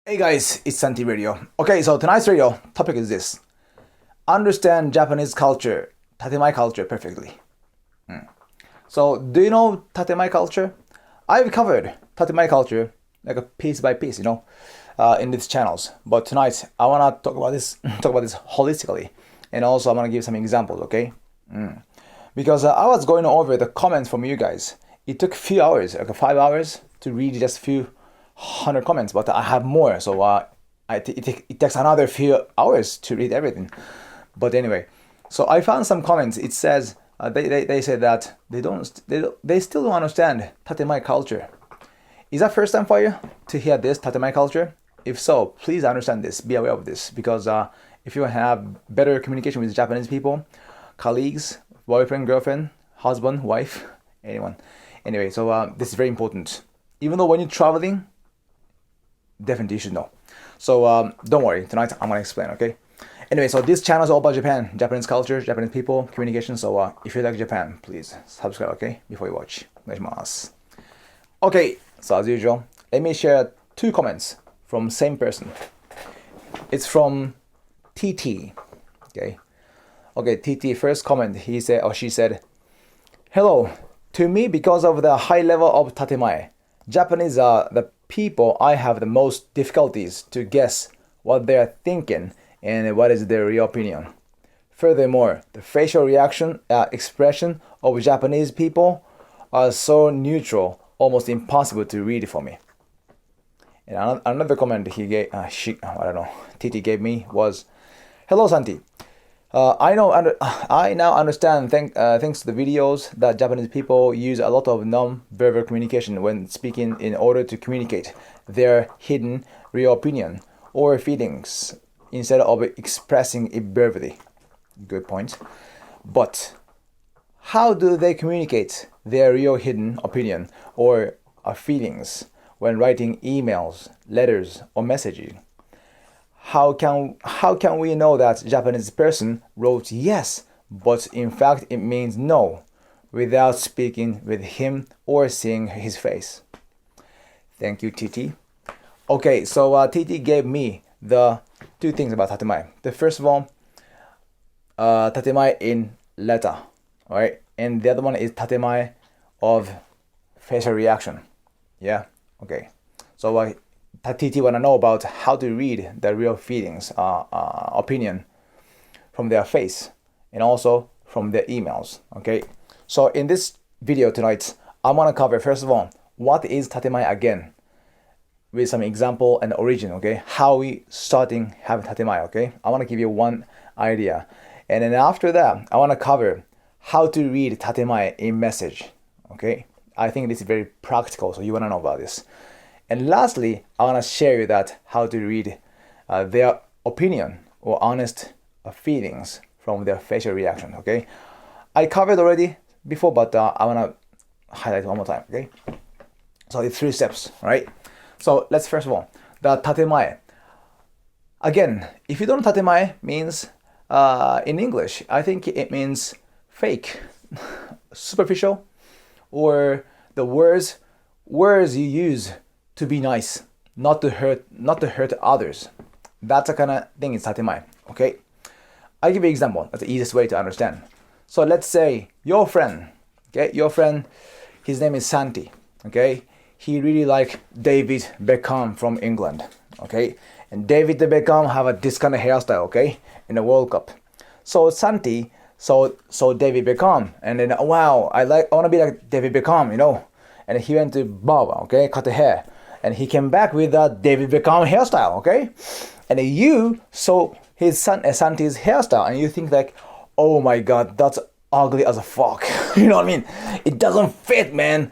Hey guys, it's Santi Radio. Okay, so tonight's radio topic is this. Understand Japanese culture, Tatemae culture perfectly. So, do you know Tatemae culture? I've covered Tatemae culture like a piece by piece, in these channels. But tonight, I wanna talk about this, talk about this holistically, and also I'm gonna give some examples, okay? Because I was going over the comments from you guys. It took a few hours, like 5 hours, to read just a few hundred comments, but I have more, so it takes another few hours to read everything. But anyway, so I found some comments. It says they say that they still don't understand Tatemae culture. Is that first time for you to hear this Tatemae culture? If so, please understand this. Be aware of this, because if you have better communication with Japanese people, colleagues, boyfriend, girlfriend, husband, wife, anyone. Anyway, so this is very important. Even though when you're traveling, definitely you should know. So don't worry, tonight I'm gonna explain, okay? Anyway, so this channel is all about Japan, Japanese culture, Japanese people, communication. So if you like Japan, please subscribe, okay? Before you watch. Oneshimasu. Okay, so as usual, let me share two comments from same person. It's from TT, okay? Okay, TT, first comment, he said, or she said, hello, to me, because of the high level of Tatemae, Japanese are the people I have the most difficulties to guess what they are thinking and what is their real opinion. Furthermore, the facial reaction expression of Japanese people are so neutral, almost impossible to read for me. And another comment he gave, TT gave me was, hello Santi. I now understand thanks to the videos that Japanese people use a lot of non-verbal communication when speaking in order to communicate their hidden real opinion or feelings instead of expressing it verbally. Good point. But how do they communicate their real hidden opinion or feelings when writing emails, letters, or messaging? How can we know that Japanese person wrote yes, but in fact it means no, without speaking with him or seeing his face? Thank you, TT. Okay, so TT gave me the two things about Tatemae. The first of all, Tatemae in letter, alright? And the other one is Tatemae of facial reaction. Yeah, okay. So TT want to know about how to read the real feelings, opinion from their face and also from their emails. Okay, so in this video tonight, I'm gonna cover first of all what is Tatemae again, with some example and origin. Okay, how we starting having Tatemae. Okay, I want to give you one idea, and then after that, I want to cover how to read Tatemae in message. Okay, I think this is very practical, so you want to know about this. And lastly, I want to share you that how to read their opinion or honest feelings from their facial reaction, okay? I covered already before, but I want to highlight one more time, okay? So it's 3 steps, right? So let's first of all, the Tatemae. Again, if you don't know Tatemae means, in English, I think it means fake, superficial, or the words you use to be nice, not to hurt others. That's the kind of thing is Tatemae, okay? I'll give you an example. That's the easiest way to understand. So let's say your friend, okay? Your friend, his name is Santi, okay? He really like David Beckham from England, okay? And David Beckham have this kind of hairstyle, okay? In the World Cup. So Santi, so David Beckham, and then wow, I want to be like David Beckham, And he went to barber, okay? Cut the hair. And he came back with that David Beckham hairstyle, okay? And you saw his son Santi's hairstyle, and you think like, oh my god, that's ugly as a fuck. You know what I mean? It doesn't fit, man.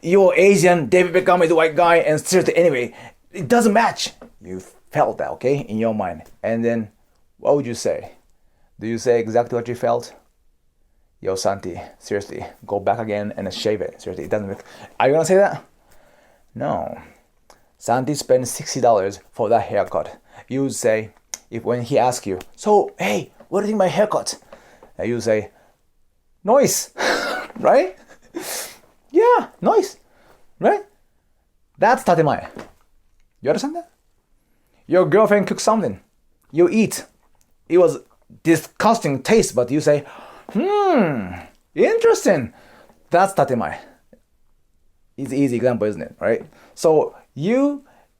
You're Asian, David Beckham is a white guy, and seriously, anyway, it doesn't match. You felt that, okay, in your mind. And then, what would you say? Do you say exactly what you felt? Yo, Santi, seriously, go back again and shave it. Seriously, it doesn't work. Are you gonna say that? No. Santi spent $60 for that haircut. You would say, when he asks you, so, hey, what do you think of my haircut? And you say, nice, right? Yeah, nice, right? That's Tatemae. You understand that? Your girlfriend cooks something. You eat. It was disgusting taste, but you say, interesting. That's Tatemai. It's an easy example, isn't it? Right? So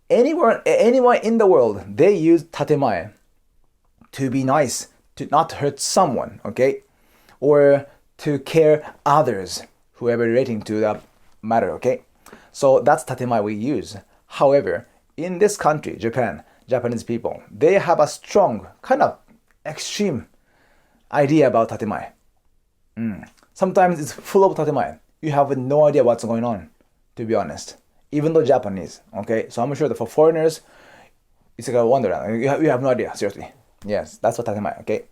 anywhere in the world, they use Tatemai to be nice, to not hurt someone, okay? Or to care others, whoever relating to that matter, okay? So that's Tatemai we use. However, in this country, Japan, Japanese people, they have a strong, kind of extreme idea about Tatemai. Sometimes it's full of Tatemai. You have no idea what's going on, to be honest. Even though Japanese, okay? So I'm sure that for foreigners, it's like a wonderland. You have no idea, seriously. Yes, that's what Tatemai, okay?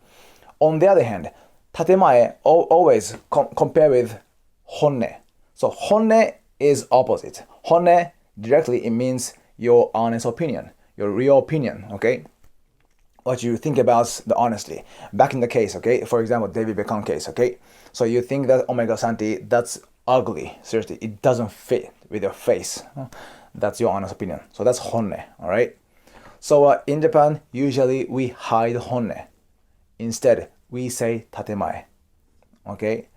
On the other hand, Tatemai always compare with honne. So honne is opposite. Honne, directly, it means your honest opinion, your real opinion, okay? What you think about the honestly. Back in the case, okay? For example, David Beckham case, okay? So you think that, oh my god, Santi, that's ugly. Seriously, it doesn't fit with your face. That's your honest opinion. So that's honne, all right? So in Japan, usually we hide honne. Instead, we say Tatemai, okay?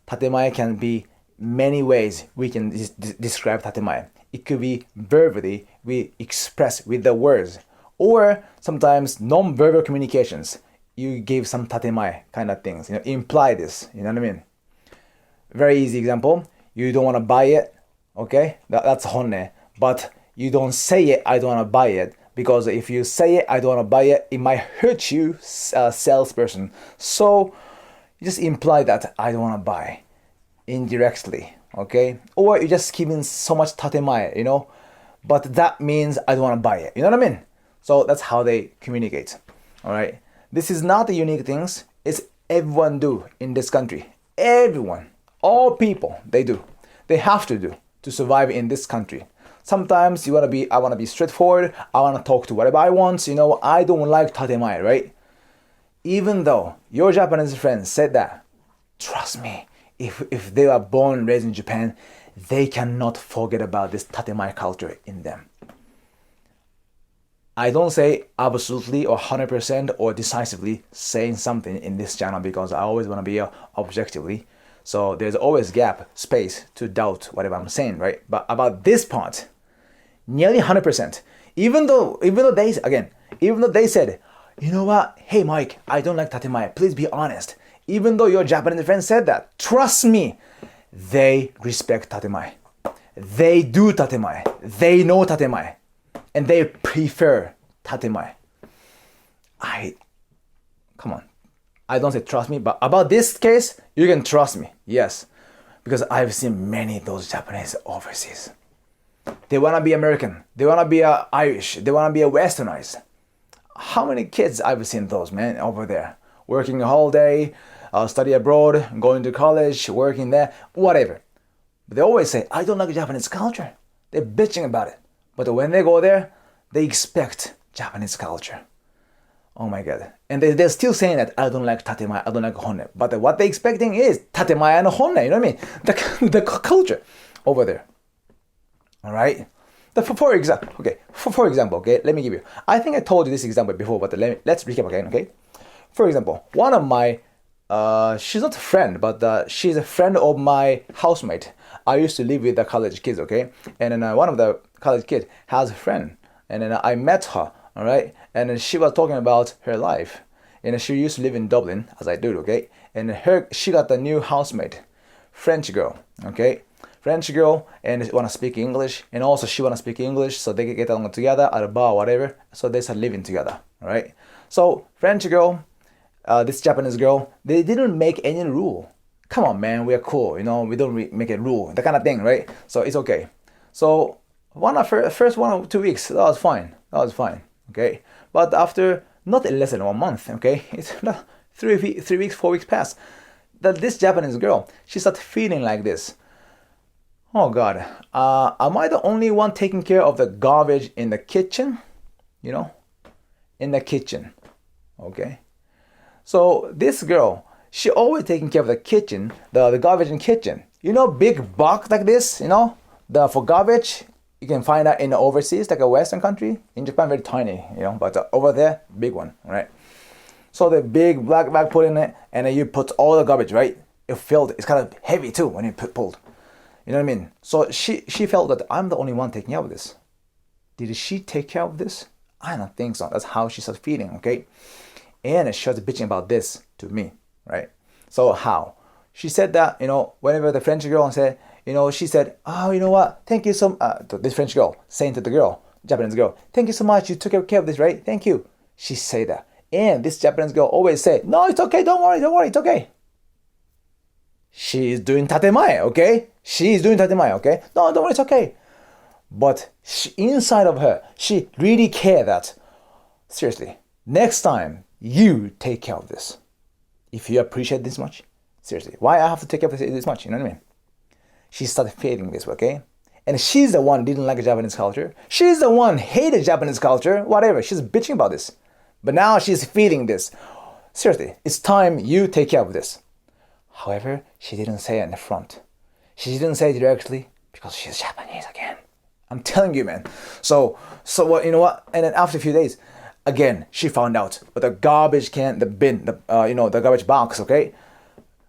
Tatemai can be many ways we can describe Tatemai. It could be verbally, we express with the words, or sometimes non-verbal communications. You give some Tatemai kind of things, imply this, you know what I mean? Very easy example, you don't want to buy it, okay? That's honne, but you don't say it, I don't want to buy it, because if you say it, I don't want to buy it, it might hurt you, salesperson. So you just imply that I don't want to buy indirectly, okay? Or you're just giving so much Tatemai, but that means I don't want to buy it, you know what I mean? So that's how they communicate, all right? This is not the unique things, it's everyone do in this country. Everyone, all people, they do. They have to do to survive in this country. Sometimes I want to be straightforward, I want to talk to whatever I want, I don't like Tatemai, right? Even though your Japanese friends said that, trust me, if they are born and raised in Japan, they cannot forget about this Tatemai culture in them. I don't say absolutely or 100% or decisively saying something in this channel because I always want to be objectively. So there's always gap, space to doubt whatever I'm saying, right? But about this part, nearly 100%. Even though they said, you know what? Hey Mike, I don't like Tatemai. Please be honest. Even though your Japanese friend said that, trust me, they respect Tatemai. They do Tatemai. They know Tatemai. And they prefer Tatemai. Come on. I don't say trust me, but about this case, you can trust me. Yes. Because I've seen many of those Japanese overseas. They want to be American. They want to be Irish. They want to be westernized. How many kids I've seen those, man, over there? Working a whole day, study abroad, going to college, working there, whatever. But they always say, I don't like Japanese culture. They're bitching about it. But when they go there, they expect Japanese culture. Oh my god. And they're still saying that I don't like Tatemai, I don't like honne. But what they're expecting is Tatemai and honne, you know what I mean? The culture over there. Alright? For example, okay, let me give you. I think I told you this example before, but let's recap again, okay? For example, one of my, she's not a friend, but she's a friend of my housemate. I used to live with the college kids, okay? And then one of the college kids has a friend. And then I met her, all right? And then she was talking about her life. And she used to live in Dublin, as I do, okay? And she got a new housemate, French girl, okay? French girl, and want to speak English. And also she want to speak English, so they can get along together at a bar, whatever. So they start living together, all right? So French girl, this Japanese girl, they didn't make any rule. Come on, man, we're cool, we don't make a rule, that kind of thing, right? So it's okay. So first 1 or 2 weeks, that was fine, okay? But after not less than 1 month, okay, it's 3 weeks, 4 weeks passed, that this Japanese girl, she started feeling like this. Oh God, am I the only one taking care of the garbage in the kitchen? In the kitchen, okay? So this girl, she always taking care of the kitchen, the garbage in kitchen. Big box like this, for garbage, you can find that in the overseas, like a Western country. In Japan, very tiny, but over there, big one, right? So the big black bag put in it, and then you put all the garbage, right? It filled. It's kind of heavy too when you pulled. You know what I mean? So she felt that I'm the only one taking care of this. Did she take care of this? I don't think so. That's how she started feeling, okay? And she was bitching about this to me, right? So how? She said that, whenever the French girl said, she said, oh, you know what? Thank you so much. This French girl saying to the girl, Japanese girl, thank you so much. You took care of this, right? Thank you. She said that. And this Japanese girl always say, no, it's okay. Don't worry. It's okay. She is doing Tatemae, okay? She is doing Tatemae, okay? No, don't worry. It's okay. But inside of her, she really cared that, seriously, next time you take care of this. If you appreciate this much, seriously, why I have to take care of this much? You know what I mean? She started feeling this, okay? And she's the one who didn't like Japanese culture. She's the one who hated Japanese culture, whatever. She's bitching about this. But now she's feeling this. Seriously, it's time you take care of this. However, she didn't say it in the front. She didn't say it directly because she's Japanese again. I'm telling you, man. So what? You know what? And then after a few days, again, she found out. But the garbage can, the bin, the garbage box, okay,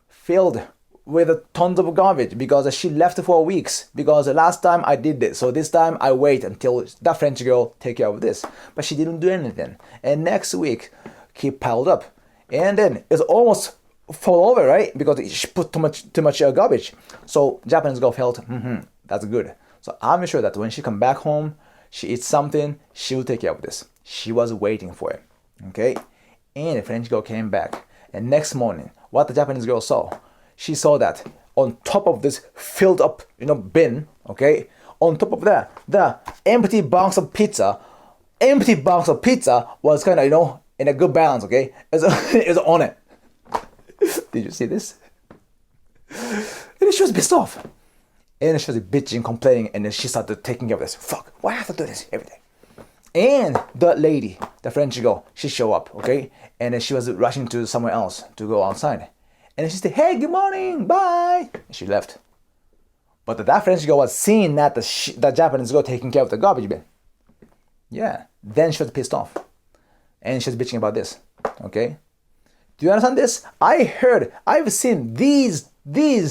filled with tons of garbage because she left for weeks. Because the last time I did this, so this time I wait until that French girl take care of this. But she didn't do anything. And next week, keep piled up, and then it's almost fall over, right? Because she put too much garbage. So Japanese girl felt, that's good. So I'm sure that when she come back home, she eats something, she will take care of this. She was waiting for it, okay? And the French girl came back, and next morning, what the Japanese girl saw, she saw that on top of this filled up, bin, okay? On top of that, the empty box of pizza was kind of, in a good balance, okay? It's on it. Did you see this? And she was pissed off. And she was bitching, complaining, and then she started taking care of this. Fuck, why I have to do this every day? And the lady, the French girl, she showed up, okay? And then she was rushing to somewhere else to go outside. And then she said, hey, good morning, bye. And she left. But that French girl was seeing that the Japanese girl taking care of the garbage bin. Yeah. Then she was pissed off. And she was bitching about this, okay? Do you understand this? I've seen these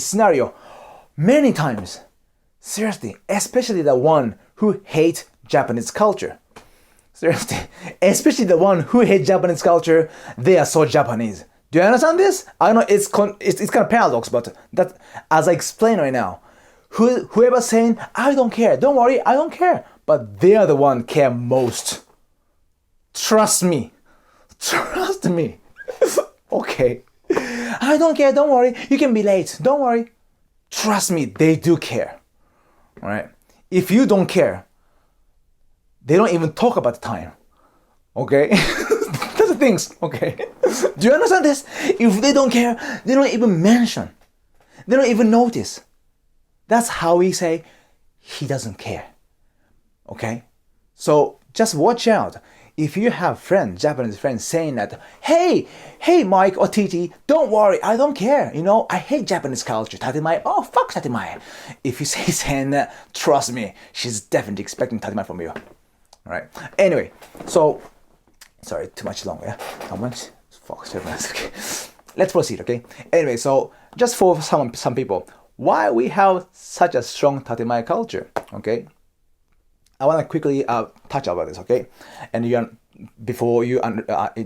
scenario many times. Seriously, especially the one who hates Japanese culture. Seriously, especially the one who hates Japanese culture, they are so Japanese. Do you understand this? I know it's kind of paradox, but that, as I explain right now, whoever saying, I don't care, don't worry, I don't care, but they are the one care most. Trust me. Okay. I don't care, don't worry, you can be late, don't worry. Trust me, they do care. All right? If you don't care, they don't even talk about the time. Okay? That's the things. Okay? Do you understand this? If they don't care, they don't even mention. They don't even notice. That's how we say he doesn't care. Okay? So just watch out. If you have friends, Japanese friends saying that, hey Mike or Titi, don't worry, I don't care. I hate Japanese culture. Tatemai, oh fuck Tatemai. If you say saying that, trust me, she's definitely expecting Tatemai from you. All right. Anyway, so sorry, too much long. Yeah. How much? Fuck, 7 minutes. Okay. Let's proceed. Okay. Anyway, so just for some people, why we have such a strong Tatemai culture? Okay. I want to quickly touch about this, okay? And before you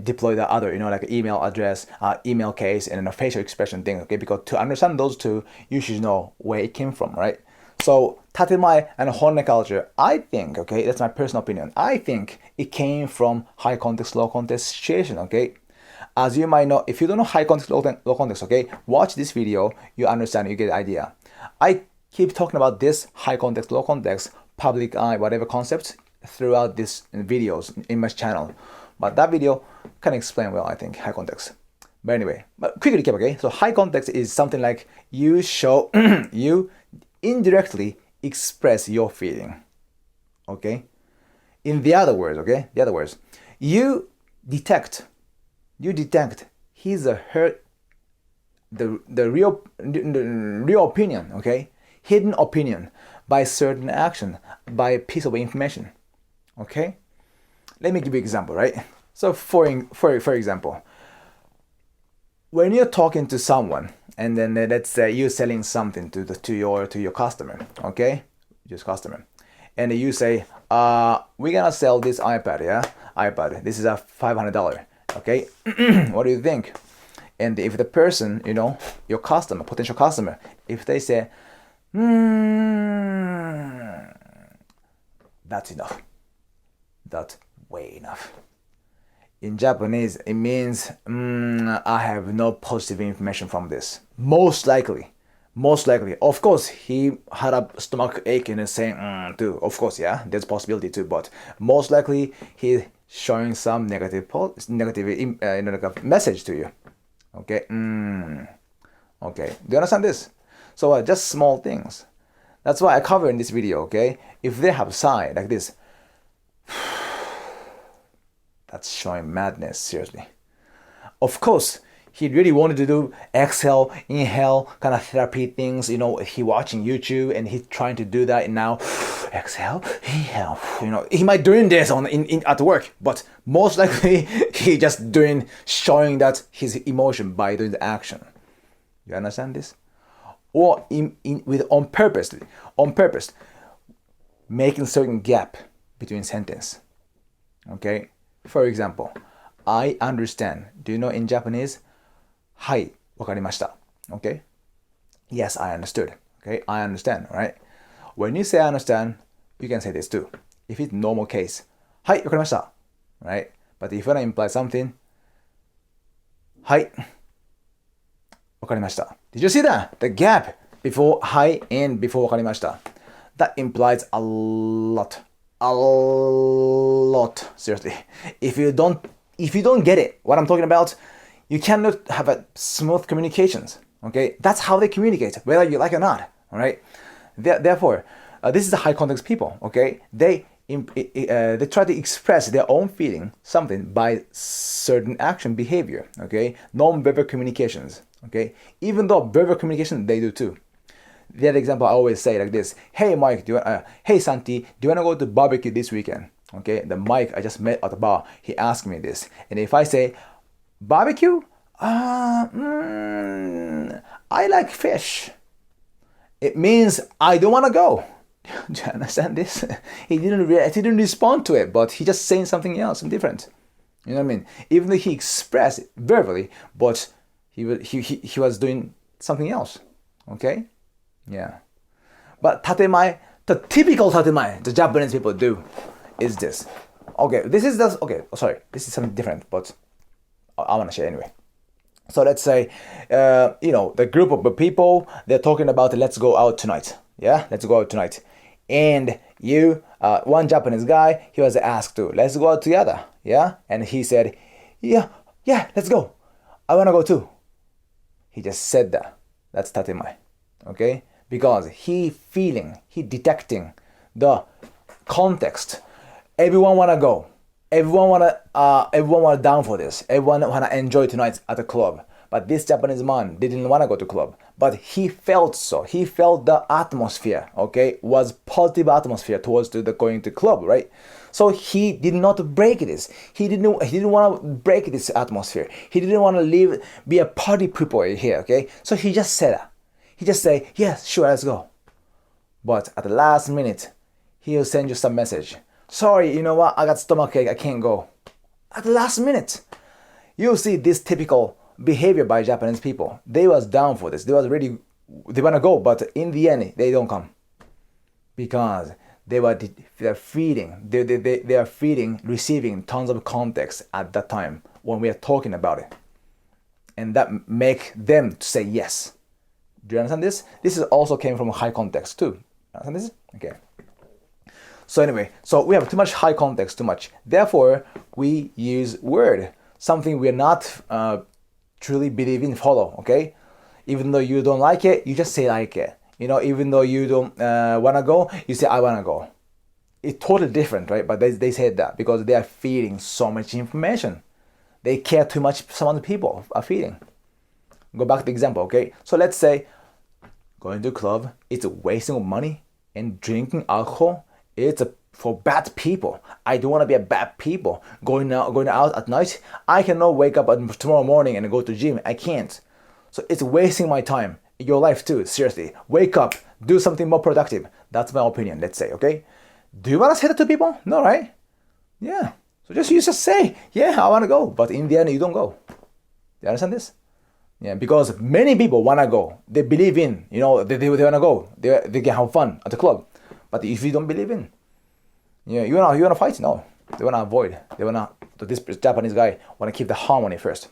deploy the other, like email address, email case, and a facial expression thing, okay? Because to understand those two, you should know where it came from, right? So Tatemai and Honne culture, I think, okay, that's my personal opinion. I think it came from high context, low context situation, okay? As you might know, if you don't know high context, low context, okay, watch this video, you understand, you get the idea. I keep talking about this high context, low context, public eye, whatever concepts throughout these videos in my channel. But that video can explain well, I think, high context. But anyway, quick recap, okay? So high context is something like you show, you indirectly express your feeling, okay? In the other words, okay? The other words, you detect his or her, the real opinion, okay? Hidden opinion, by certain action, by a piece of information. Okay? Let me give you an example, right? So for example, when you're talking to someone, and then let's say you're selling something to your customer, okay? Just customer. And you say, we're gonna sell this iPad, yeah? iPad. This is a $500, okay? What do you think? And if the person, your customer, potential customer, if they say, that's enough. That's way enough. In Japanese, it means, I have no positive information from this. Most likely. Of course, he had a stomach ache and is saying, too. Of course, yeah, there's possibility too. But most likely, he's showing some negative message to you. Okay. Okay. Do you understand this? So just small things. That's why I cover in this video. Okay. If they have sigh like this, that's showing madness. Seriously. Of course, he really wanted to do exhale, inhale kind of therapy things. He watching YouTube and he's trying to do that. And now, exhale, inhale. He might doing this at work, but most likely he just showing that his emotion by doing the action. You understand this? Or on purpose, making certain gap between sentence. Okay. For example, I understand. Do you know in Japanese? はい、わかりました. Okay? Yes, I understood. Okay? I understand, right? When you say I understand, you can say this too. If it's normal case, はい、わかりました. Right? But if you want to imply something, はい、わかりました. Did you see that? The gap before はい and before わかりました. That implies a lot. A lot. Seriously. If you don't get it, what I'm talking about, you cannot have a smooth communications. Okay, that's how they communicate, whether you like it or not. All right. Therefore, this is the high context people. Okay, they try to express their own feeling something by certain action behavior. Okay, non-verbal communications. Okay, even though verbal communication they do too. The other example I always say like this: Hey Mike, hey Santi, do you wanna go to barbecue this weekend? Okay, the Mike I just met at the bar, he asked me this, and if I say barbecue? I like fish. It means I don't want to go. Do you understand this? He didn't respond to it, but he just saying something else and different. You know what I mean? Even though he expressed it verbally, but he was doing something else. Okay? Yeah. But Tatemae, the typical Tatemae the Japanese people do is this. Okay, this is something different, but I want to share anyway. So let's say, the group of people, they're talking about let's go out tonight. Yeah, let's go out tonight. And one Japanese guy, he was asked to, let's go out together. Yeah, and he said, yeah, let's go. I want to go too. He just said that. That's Tatemai. Okay? Because he detecting the context. Everyone want to go. Everyone wanna down for this. Everyone wanna enjoy tonight at the club. But this Japanese man didn't wanna go to club. But he felt so. He felt the atmosphere. Okay, was positive atmosphere towards the going to club, right? So he did not break this. He didn't want to break this atmosphere. He didn't want to be a party people here. Okay, so he just said that. He just say yes, sure, let's go. But at the last minute, he'll send you some message. Sorry, you know what? I got stomachache. I can't go. At the last minute, you'll see this typical behavior by Japanese people. They was down for this. They want to go, but in the end, they don't come because they are receiving tons of context at that time when we are talking about it, and that make them to say yes. Do you understand this? This is also came from high context too. Understand this? Okay. So anyway, we have too much high context, too much. Therefore, we use word, something we're not truly believing, follow, okay? Even though you don't like it, you just say like it. Even though you don't want to go, you say I want to go. It's totally different, right? But they said that because they are feeding so much information. They care too much, some other people are feeding. Go back to the example, okay? So let's say going to a club, it's a wasting of money. and drinking alcohol, it's for bad people. I don't want to be a bad people going out at night. I cannot wake up tomorrow morning and go to gym. I can't. So it's wasting my time. Your life too, seriously. Wake up, do something more productive. That's my opinion, let's say, okay? Do you want to say that to people? No, right? Yeah. So you just say, yeah, I want to go. But in the end, you don't go. Do you understand this? Yeah, because many people want to go. They believe in, they want to go. They can have fun at the club. But if you don't believe in, you want to fight? No. They want to avoid. This Japanese guy want to keep the harmony first.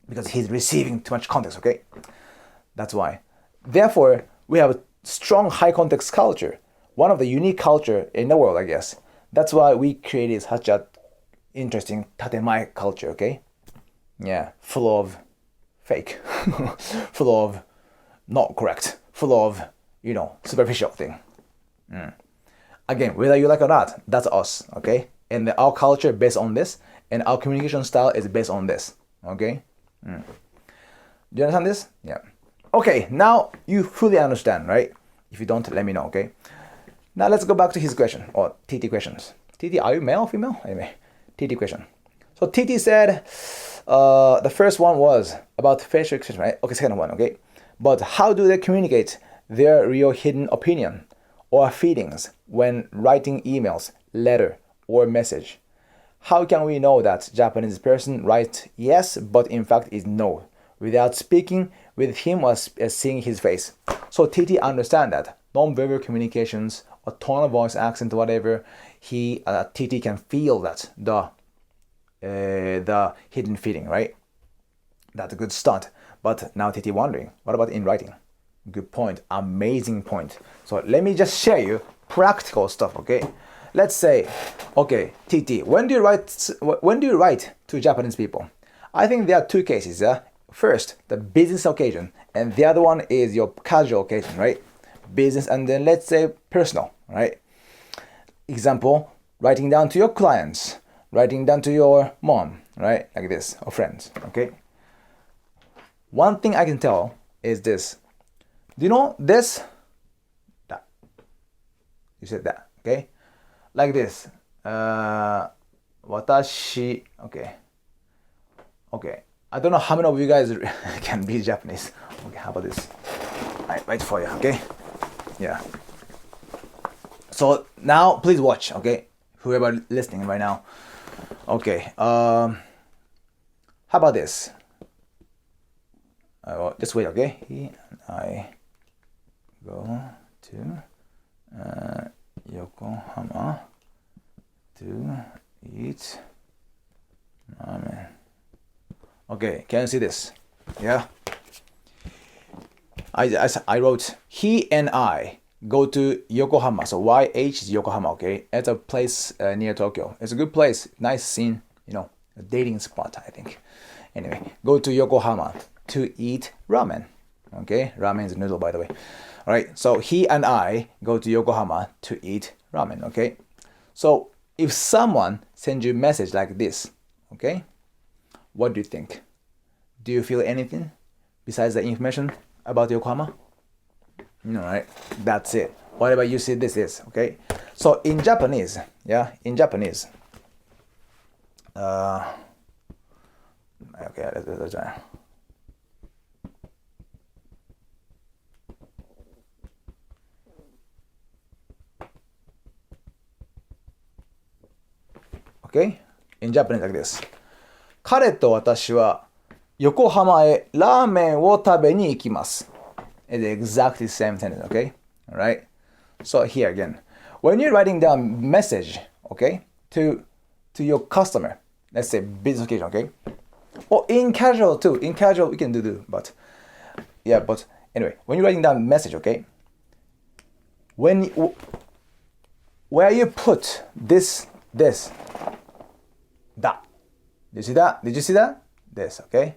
Because he's receiving too much context, okay? That's why. Therefore, we have a strong high context culture. One of the unique culture in the world, I guess. That's why we created such a interesting Tatemae culture, okay? Yeah, full of fake, full of not correct, full of, superficial thing. Again, whether you like it or not, that's us, okay? And our culture based on this, and our communication style is based on this, okay? Do you understand this? Yeah. Okay, now you fully understand, right? If you don't, let me know, okay? Now let's go back to his question, or TT questions. TT, are you male or female? Anyway, TT question. So TT said, the first one was about facial expression, right? Okay, second one, okay? But how do they communicate their real hidden opinion or feelings when writing emails, letter, or message? How can we know that Japanese person writes yes, but in fact is no, without speaking with him or seeing his face? So TT understand that non-verbal communications, or tone of voice, accent, whatever, TT can feel that the hidden feeling, right? That's a good start. But now TT wondering, what about in writing? Good point, amazing point. So let me just share you practical stuff, okay? Let's say, okay, TT, when do you write to Japanese people? I think there are two cases. First, the business occasion, and the other one is your casual occasion, right? Business, and then let's say personal, right? Example, writing down to your clients, writing down to your mom, right? Like this, or friends, okay? One thing I can tell is this. Do you know this? That. You said that, okay? Like this. Watashi, okay. Okay. I don't know how many of you guys can read Japanese. Okay, how about this? I write for you, okay? Yeah. So now, please watch, okay? Whoever listening right now. Okay. How about this? Just wait, okay? I go to Yokohama to eat ramen. Okay, can you see this? Yeah. I wrote, he and I go to Yokohama. So YH is Yokohama, okay? It's a place near Tokyo. It's a good place, nice scene, a dating spot, I think. Anyway, go to Yokohama to eat ramen. Okay, ramen is a noodle, by the way. All right, so he and I go to Yokohama to eat ramen, okay? So if someone sends you a message like this, okay, what do you think? Do you feel anything besides the information about Yokohama? No, right? That's it. Whatever you see, this is, okay? So in Japanese, okay, let's try. Okay? In Japanese like this. 彼と私は横浜へラーメンを食べに行きます。It's exactly the same sentence, okay? Alright? So here again. When you're writing down message, okay, to your customer, let's say business occasion, okay? Or in casual too. In casual we can do, but yeah, but anyway, when you're writing down message, okay? Where you put this, that. Did you see that? Did you see that? This, okay?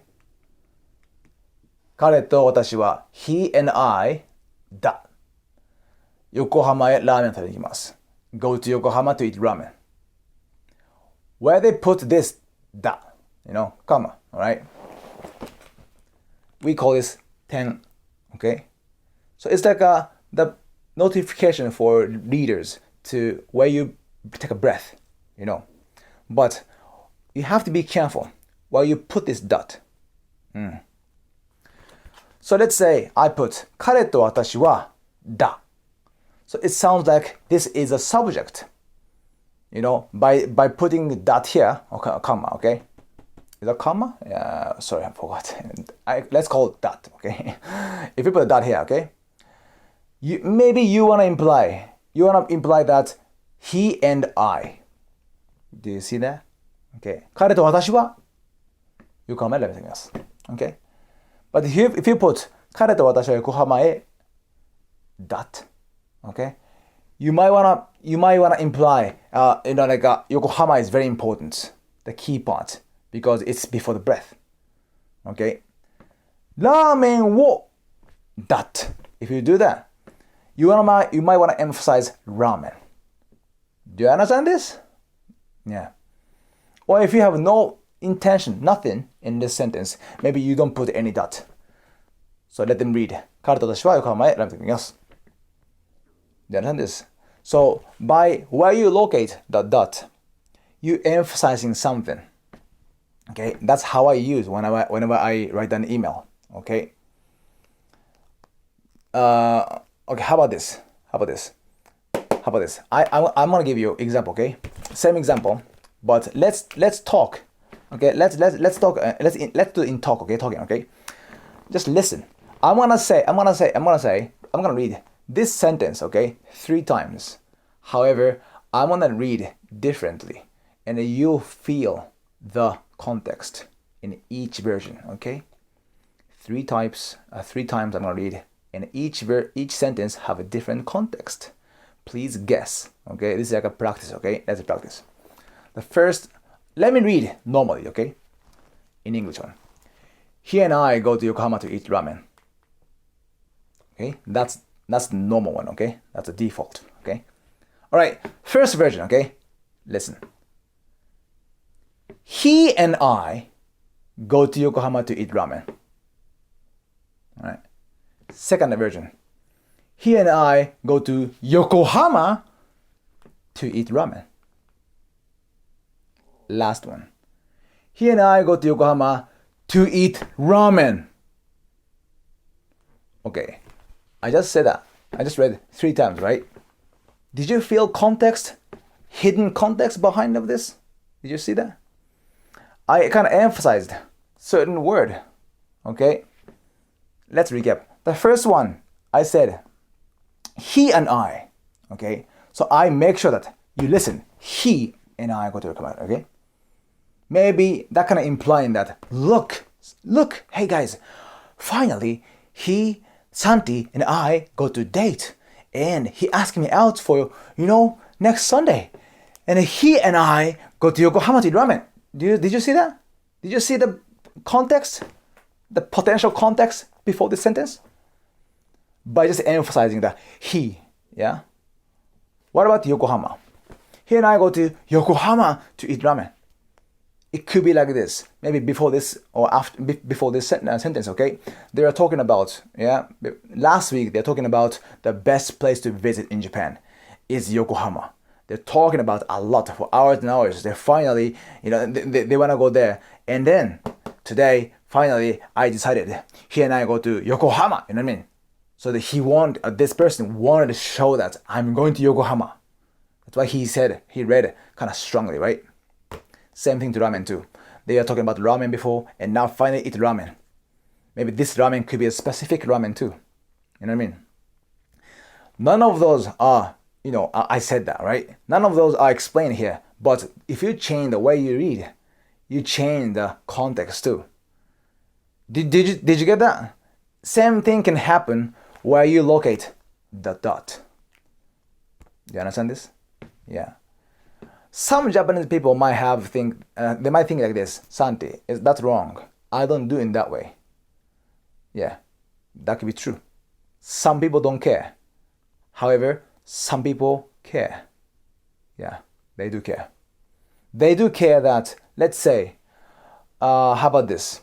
彼と私は he and I だ。横浜へラーメンを食べに行きます。Go to Yokohama to eat ramen. Where they put this だ comma, alright? We call this 点, okay? So it's like the notification for readers to where you take a breath, But you have to be careful while you put this dot. So let's say I put 彼と私はだ. So it sounds like this is a subject. By putting dot here, okay, a comma, okay? Is that comma? Yeah, sorry, I forgot. Let's call it dot, okay? If you put a dot here, okay? Maybe you want to imply that he and I. Do you see that? Okay. 彼と私は you comment everything else. Okay? But if you put 彼と私は横浜へ dot, okay? You might wanna imply Yokohama is very important, the key part, because it's before the breath. Okay? ラーメンを dot. If you do that, you might want to emphasize ramen. Do you understand this? Yeah. Or if you have no intention, nothing in this sentence, maybe you don't put any dot. So let them read. 彼と私は横浜へラーメンを食べます。Do you understand this? So by where you locate the dot, you emphasizing something. Okay, that's how I use whenever I write an email. Okay. Okay. How about this? I'm gonna give you example. Okay, same example, but let's talk. Okay, let's talk. Let's do in talk. Okay, talking. Okay, just listen. I'm gonna read this sentence. Okay, 3 times. However, I'm gonna read differently, and you feel the context in each version. Okay, 3 times. 3 times I'm gonna read, and each sentence have a different context. Please guess. Okay, this is like a practice. Okay, let's practice. The first, let me read normally. Okay, in English one. He and I go to Yokohama to eat ramen. Okay, that's the normal one. Okay, that's the default. Okay, all right. First version. Okay, listen. He and I go to Yokohama to eat ramen. All right. Second version. He and I go to Yokohama to eat ramen. Last one. He and I go to Yokohama to eat ramen. Okay. I just said that. I just read 3 times, right? Did you feel context? Hidden context behind of this? Did you see that? I kind of emphasized certain word. Okay? Let's recap. The first one, I said, he and I. Okay? So I make sure that you listen. He and I go to Yokohama. Okay? Maybe that kind of implying that, look, hey guys, finally, Santi and I go to date. And he asked me out for, next Sunday. And he and I go to Yokohama to eat ramen. Did you see that? Did you see the context? The potential context before this sentence? By just emphasizing that he, yeah? What about Yokohama? He and I go to Yokohama to eat ramen. It could be like this. Maybe before this or after, before this sentence, okay? They are talking about, last week they're talking about the best place to visit in Japan is Yokohama. They're talking about a lot for hours and hours. They're finally, they want to go there. And then today, finally, I decided he and I go to Yokohama. You know what I mean? So that this person wanted to show that I'm going to Yokohama. That's why he read kind of strongly, right? Same thing to ramen too. They are talking about ramen before, and now finally eat ramen. Maybe this ramen could be a specific ramen too. You know what I mean? None of those are, I said that, right? None of those are explained here. But if you change the way you read, you change the context too. Did you get that? Same thing can happen where you locate the dot. Do you understand this? Yeah. Some Japanese people might think like this. Santi, that's wrong. I don't do it that way. Yeah, that could be true. Some people don't care. However, some people care. Yeah, they do care. They do care that, let's say, how about this?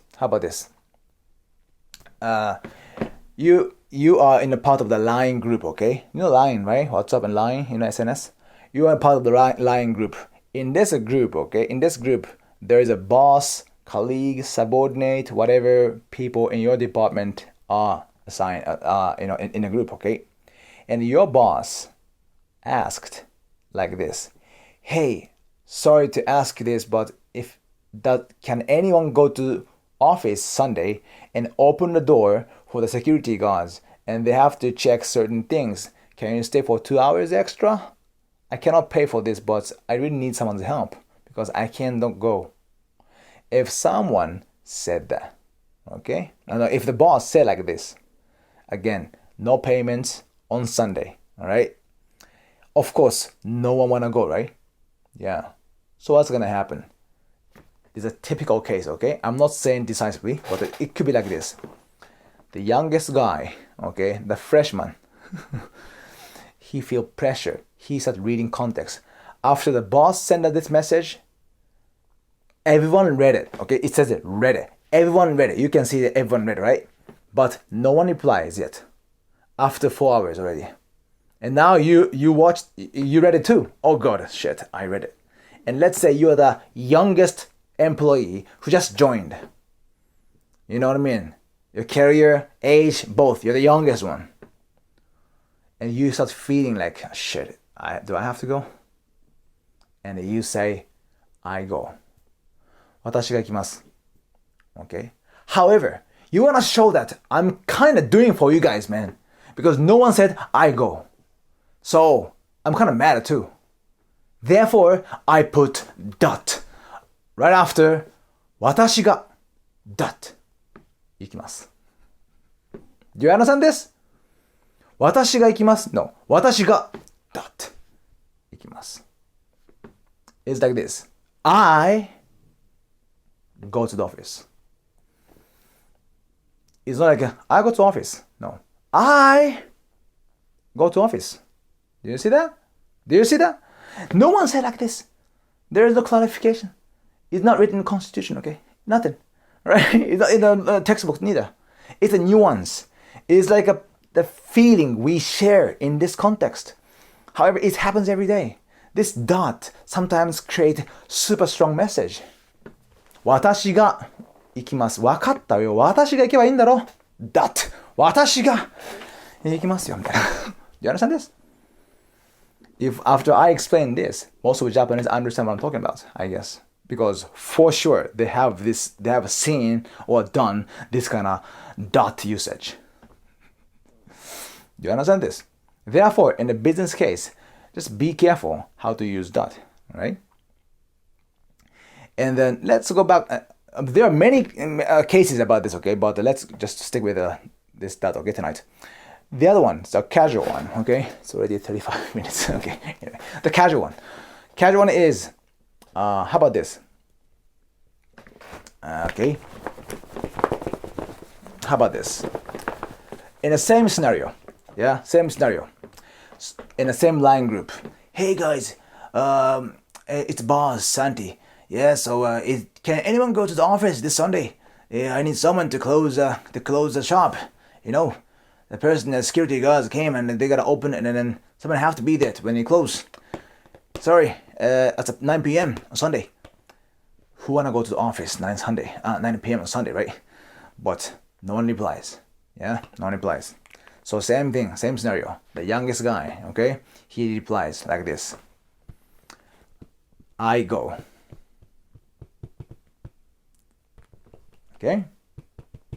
You you are in a part of the Line group, okay? You know Line, right? WhatsApp and Line, SNS. You are part of the Line group. In this group, okay? In this group, there is a boss, colleague, subordinate, whatever people in your department are assigned, in a group, okay? And your boss asked like this, hey, sorry to ask this, but can anyone go to office Sunday and open the door for the security guards, and they have to check certain things. Can you stay for 2 hours extra? I cannot pay for this, but I really need someone's help because I cannot go. If someone said that, okay? If the boss said like this, again, no payments on Sunday, all right? Of course, no one wanna go, right? Yeah. So what's gonna happen? It's a typical case, okay? I'm not saying decisively, but it could be like this. The youngest guy, okay, the freshman, he feel pressure. He started reading context. After the boss sent us this message, everyone read it, okay? It says it, read it. Everyone read it. You can see that everyone read it, right? But no one replies yet. After 4 hours already. And now you read it too. Oh God, shit, I read it. And let's say you're the youngest employee who just joined. You know what I mean? Your career, age, both. You're the youngest one. And you start feeling like, shit, do I have to go? And you say, I go. 私が行きます. Okay? However, you want to show that I'm kind of doing for you guys, man. Because no one said, I go. So, I'm kind of mad too. Therefore, I put dot. Right after, 私が dot. 行きます. Do you understand this? 私が行きます No. 私が dot. 行きます. It's like this. I go to the office. It's not like I go to office. No. I go to office. Do you see that? Do you see that? No one said like this. There is no clarification. It's not written in the Constitution, okay? Nothing. Right? It's not in the textbook neither. It's a nuance. It's like the feeling we share in this context. However, it happens every day. This dot sometimes create super strong message. 私が行きます。分かったよ。私が行けばいいんだろ。dot. 私が行きますよ。みたいな。Do you understand this? If after I explain this, most of the Japanese understand what I'm talking about, I guess. Because for sure they have seen or done this kind of dot usage. Do you understand this? Therefore, in the business case, just be careful how to use dot, right? And then let's go back. There are many cases about this, okay? But let's just stick with this dot, okay, tonight. The other one, the casual one, okay? It's already 35 minutes, okay? Anyway, the casual one. Casual one is, how about this? Okay. How about this? In the same scenario, yeah, same scenario. In the same line group. Hey guys, it's boss Santi. Yeah, so can anyone go to the office this Sunday? Yeah, I need someone to close the shop. You know, the security guards came and they gotta open it, and then someone have to be there when they close. Sorry, it's 9 p.m. on Sunday. Who wanna go to the office 9 p.m. on Sunday, right? But no one replies. Yeah, no one replies. So same thing, same scenario. The youngest guy, okay? He replies like this. I go. Okay?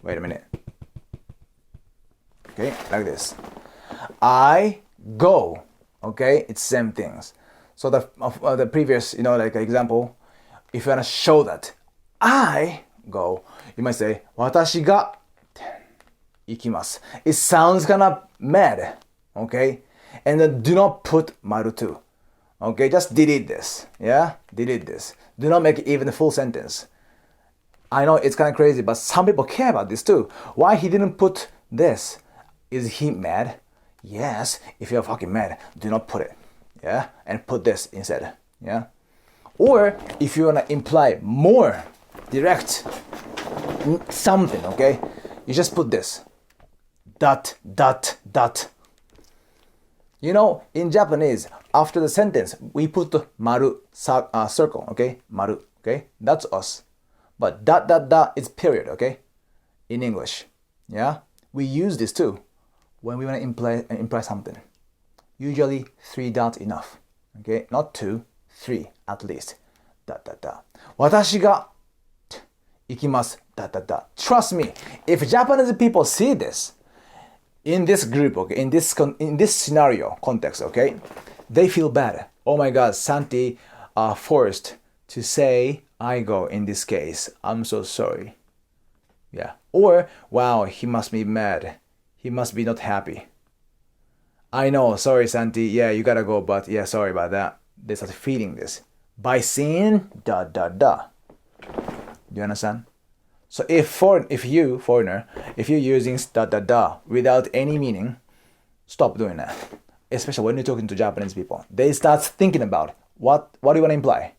Wait a minute. Okay, like this. I go. Okay, it's same things. So the previous, like example, if you wanna show that I go, you might say 私が行きます. It sounds kind of mad, okay? And then do not put maru to. Okay, just delete this. Yeah, delete this. Do not make it even a full sentence. I know it's kind of crazy, but some people care about this too. Why he didn't put this? Is he mad? Yes, if you're fucking mad, do not put it. Yeah, and put this instead. Yeah, or if you wanna imply more direct something, okay, you just put this. dot, dot, dot. You know, in Japanese, after the sentence, we put maru, circle, okay? Maru, okay? That's us. But dot, dot, dot is period, okay? In English, yeah? We use this too when we want to imply something. Usually 3 dots enough, okay? Not 2, 3 at least. Dot, dot, dot. 私が行きます。Dot, dot, dot. Trust me, if Japanese people see this, in this group, okay, in this scenario context, okay, they feel bad. Oh my God, Santi forced to say I go in this case. I'm so sorry. Yeah. Or wow, he must be mad. He must be not happy. I know, sorry Santi. Yeah, you gotta go, but yeah, sorry about that. They start feeling this by seeing dot dot dot. Do you understand? So if you foreigner, if you're using dot dot dot without any meaning, stop doing that. Especially when you're talking to Japanese people, they start thinking about what do you want to imply?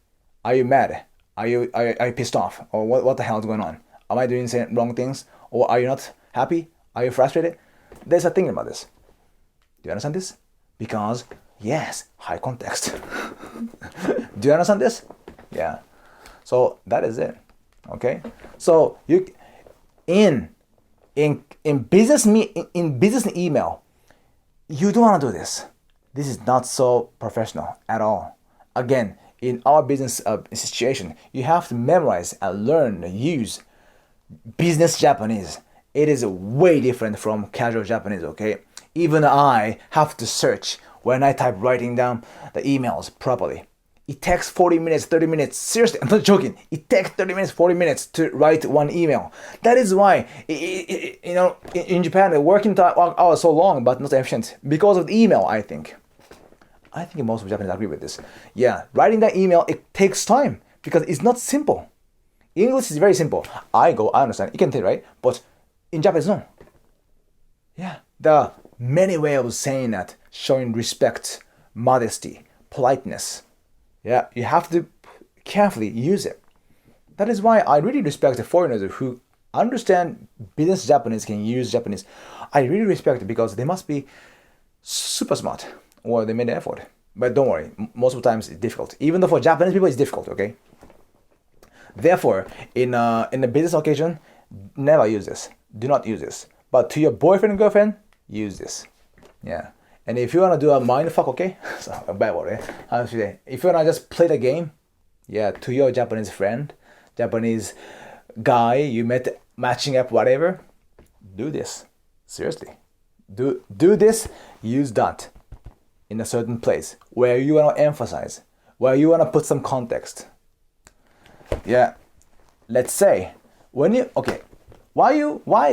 Are you mad? Are you pissed off? Or what the hell is going on? Am I doing wrong things? Or are you not happy? Are you frustrated? They start thinking about this. Do you understand this? Because yes, high context. Do you understand this? Yeah. So that is it. Okay. So you in business email, you don't want to do this. This is not so professional at all. Again, in our business situation, you have to memorize and learn and use business Japanese. It is way different from casual Japanese, okay? Even I have to search when I type writing down the emails properly. It takes 40 minutes, 30 minutes. Seriously, I'm not joking. It takes 30 minutes, 40 minutes to write one email. That is why, in Japan, the working hours so long but not efficient because of the email, I think. I think most of Japanese agree with this. Yeah, writing that email, it takes time because it's not simple. English is very simple. I understand. You can tell, right? But in Japanese, no. Yeah, there are many ways of saying that, showing respect, modesty, politeness. Yeah, you have to carefully use it. That is why I really respect the foreigners who understand business Japanese, can use Japanese. I really respect it because they must be super smart or they made the effort. But don't worry, most of the times it's difficult. Even though for Japanese people it's difficult, okay? Therefore, in a business occasion, never use this. Do not use this. But to your boyfriend and girlfriend, use this. Yeah. And if you want to do a mind fuck, okay? So, a bad word, eh? How should I say? If you want to just play the game, yeah, to your Japanese friend, Japanese guy you met matching up, whatever, do this. Seriously. Do this, use that in a certain place where you want to emphasize, where you want to put some context. Yeah. Let's say, why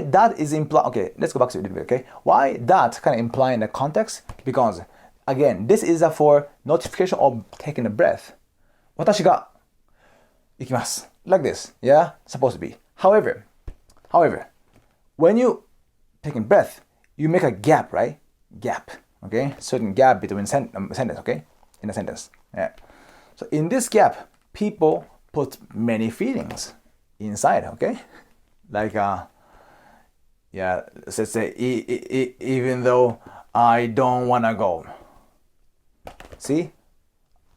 that is implied? Okay, let's go back to it a little bit, okay? Why that kind of implying the context? Because, again, this is for notification of taking a breath. 私が行きます. Like this, yeah? Supposed to be. However, when you taking breath, you make a gap, right? Gap, okay? Certain gap between sentence, okay? In a sentence, yeah. So in this gap, people put many feelings inside, okay? Like, let's say, even though I don't want to go. See?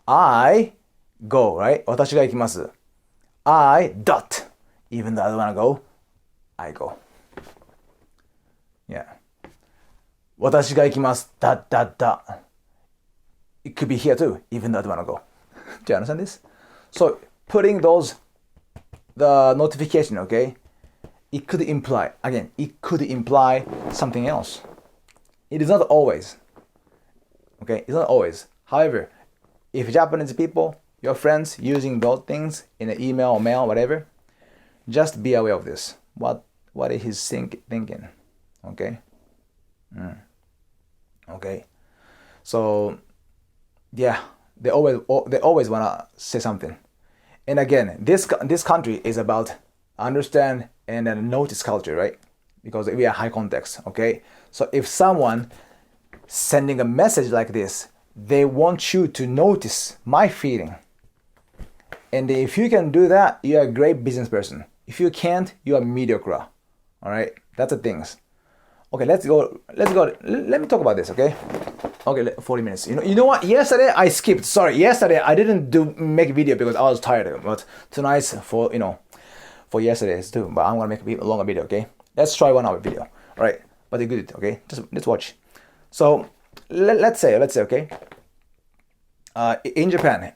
I go, right? 私が行きます. I dot. Even though I don't want to go, I go. Yeah. 私が行きます. Dot, dot, dot. It could be here too, even though I don't want to go. Do you understand this? So, putting the notification, okay? It could imply something else. It is not always. Okay, it's not always. However, if Japanese people, your friends, using those things in an email or mail, whatever, just be aware of this. What is he thinking? Okay? Okay. So, yeah, they always wanna say something. And again, this country is about understand and then notice culture, right? Because we are high context, okay? So if someone sending a message like this, they want you to notice my feeling. And if you can do that, you're a great business person. If you can't, you are mediocre. All right? That's the things. Okay, let's go. Let me talk about this, okay? Okay, 40 minutes. You know what? Yesterday I skipped. Sorry, yesterday I didn't make a video because I was tired. But tonight's for yesterday's too. But I'm gonna make a longer video, okay? Let's try 1 hour video. All right, but you good, okay? Just watch. So let's say, okay? In Japan,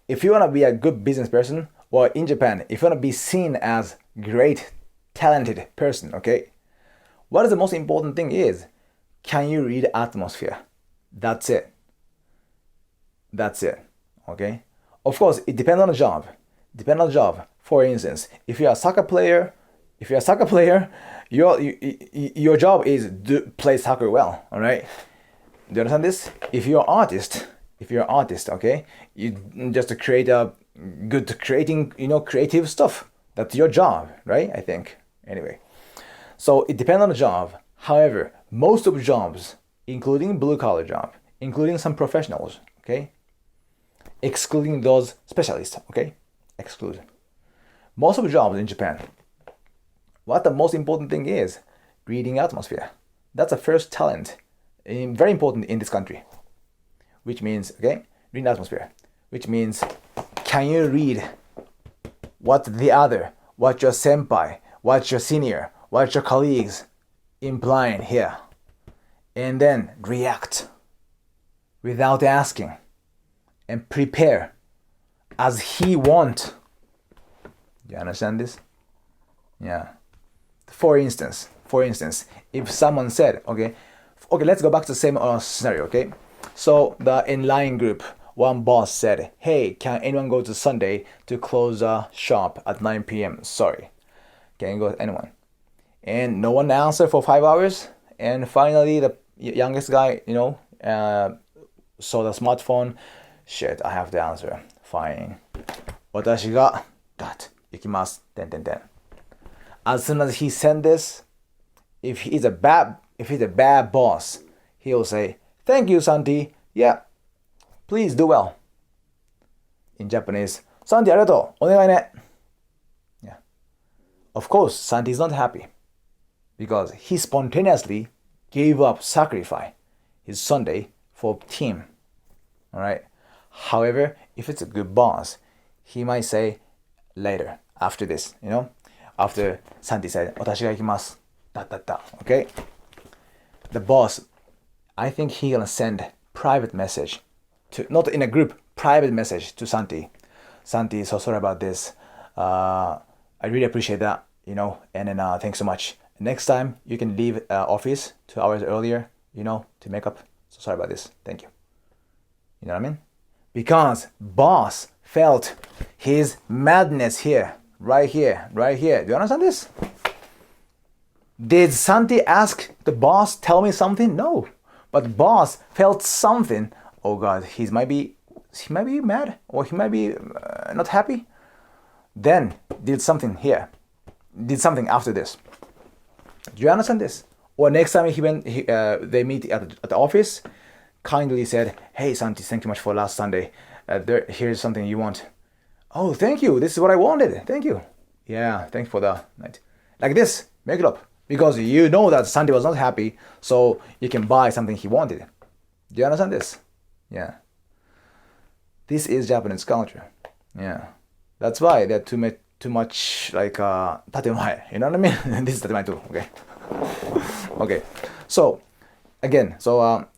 if you wanna be a good business person, or in Japan, if you wanna be seen as great, talented person, okay? What is the most important thing is, can you read atmosphere? That's it. Okay? Of course, it depends on the job. For instance, if you're a soccer player, your job is to play soccer well, all right? Do you understand this? If you're an artist, okay? You just creating creative stuff. That's your job, right? I think. Anyway. So it depends on the job. However, most of jobs, including blue-collar job, including some professionals, okay? Excluding those specialists, okay? Exclude. Most of jobs in Japan, what the most important thing is, reading atmosphere. That's the first talent, very important in this country. Which means, okay, reading atmosphere. Which means, can you read what your senpai, what your senior, what your colleagues implying here, and then react without asking and prepare as he want. You understand this? Yeah. For instance, if someone said, okay, let's go back to the same scenario, okay? So the inline group, one boss said, hey, can anyone go to Sunday to close a shop at 9 p.m.? Sorry. Can you go with anyone? And no one answered for 5 hours. And finally, the youngest guy, saw the smartphone. Shit, I have the answer. Fine. 私が 行きます。As soon as he sent this, if he's a bad boss, he'll say, thank you, Santi. Yeah, please do well. In Japanese, Santi, ありがとう。お願いね。Yeah. Of course, Santi is not happy because he spontaneously gave up, sacrifice his Sunday for team. All right. However, if it's a good boss, he might say later, after this, after Santi said, 私が行きます。Okay? The boss, I think he gonna send private message to, not in a group, private message to Santi. Santi, so sorry about this. I really appreciate that, and then thanks so much. Next time you can leave office 2 hours earlier, to make up. So sorry about this. Thank you. You know what I mean? Because boss felt his madness here, right here. Do you understand this? Did Santi ask the boss, tell me something? No. But boss felt something. Oh God, he might be mad, or he might be not happy. Then did something here. Did something after this. Do you understand this? Or next time they meet at the office, kindly said, hey Santi, thank you much for last Sunday. Here's something you want. Oh, thank you. This is what I wanted. Thank you. Yeah, thanks for the night. Like this, make it up. Because you know that Santi was not happy, so you can buy something he wanted. Do you understand this? Yeah. This is Japanese culture. Yeah. That's why they're too much like Tatemae. You know what I mean? This is Tatemae too. Okay. Okay. So again,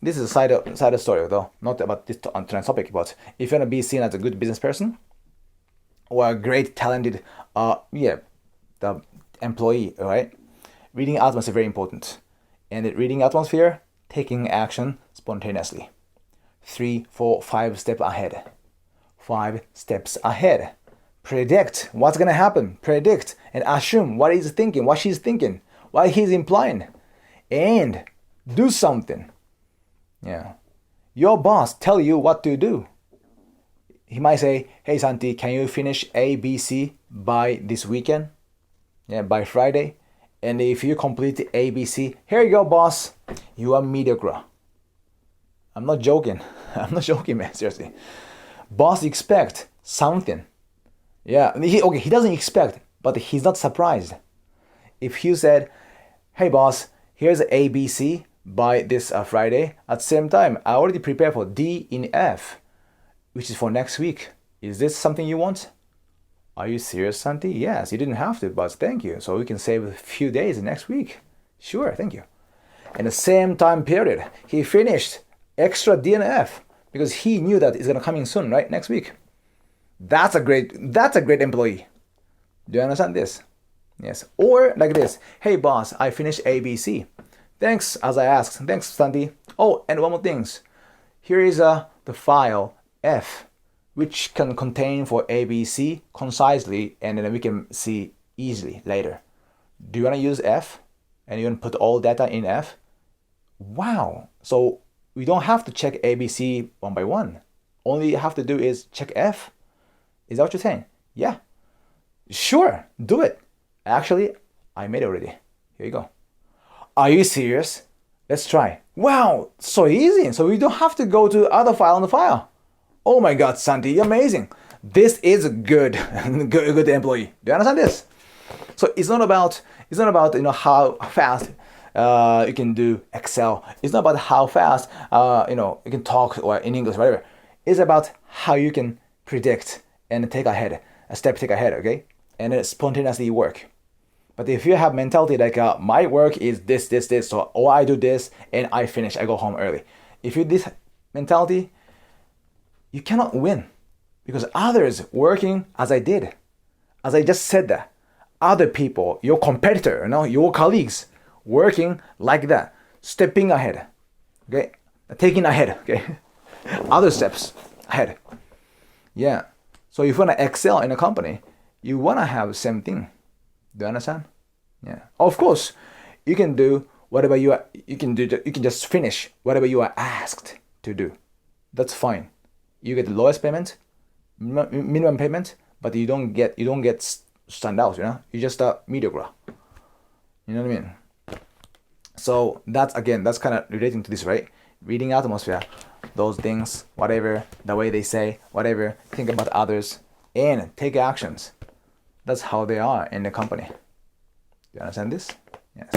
this is a side story though, not about this tonight's topic. But if you wanna be seen as a good business person or a great talented, the employee, right? Reading atmosphere is very important, and reading atmosphere, taking action spontaneously. 3, 4, 5 steps ahead. 5 steps ahead. Predict what's gonna happen. Predict and assume what he's thinking, what she's thinking, what he's implying, and do something. Yeah. Your boss tell you what to do. He might say, hey Santi, can you finish A, B, C by this weekend? Yeah, by Friday. And if you complete A, B, C, here you go, boss. You are mediocre. I'm not joking. I'm not joking, man. Seriously. Boss expect something. Yeah. He doesn't expect, but he's not surprised. If you said, hey, boss, here's ABC by this Friday. At the same time, I already prepared for D in F, which is for next week. Is this something you want? Are you serious, Santi? Yes, you didn't have to, but thank you. So we can save a few days next week. Sure, thank you. In the same time period, he finished extra D and F because he knew that it's gonna come in soon, right? Next week. That's a great employee. Do you understand this? Yes. Or like this. Hey boss, I finished ABC. Thanks, as I asked. Thanks, Santi. Oh, and one more thing. Here is the file F, which can contain for ABC concisely, and then we can see easily later. Do you want to use F? And you want to put all data in F? Wow. So we don't have to check ABC one by one. All you have to do is check F. Is that what you're saying? Yeah. Sure, do it. Actually, I made it already. Here you go. Are you serious? Let's try. Wow, so easy. So we don't have to go to other file on the file. Oh my God, Santi, you're amazing. This is a good employee. Do you understand this? So it's not about how fast you can do Excel. It's not about how fast you can talk or in English, whatever. It's about how you can predict and take ahead, okay? And it spontaneously work. But if you have mentality like my work is this, so I do this and I finish, I go home early. If you this mentality, you cannot win because others working as I did, as I just said that, other people, your competitor, your colleagues working like that, stepping ahead, okay, taking ahead, okay, other steps ahead. Yeah. So if you want to excel in a company, you want to have the same thing. Do you understand? Yeah. Of course, you can do whatever you can just finish whatever you are asked to do. That's fine. You get the lowest payment, minimum payment, but you don't get stand out. You just mediocre. You know what I mean? So that's kind of relating to this, right? Reading atmosphere, those things, whatever, the way they say, whatever, think about others, and take actions. That's how they are in the company. Do you understand this? Yes.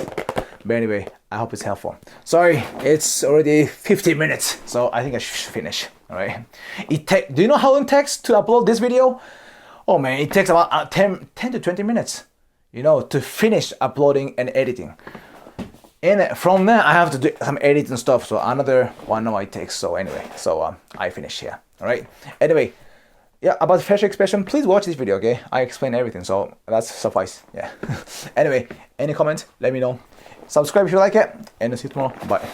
But anyway, I hope it's helpful. Sorry, it's already 15 minutes, so I think I should finish. All right. Do you know how long it takes to upload this video? Oh man, it takes about 10 to 20 minutes, to finish uploading and editing. And from there, I have to do some editing stuff, so another 1 hour it takes. So anyway, I finish here. All right. Anyway, yeah, about facial expression, please watch this video, okay? I explain everything, so that's suffice. Yeah. Anyway, any comment, let me know. Subscribe if you like it, and see you tomorrow. Bye.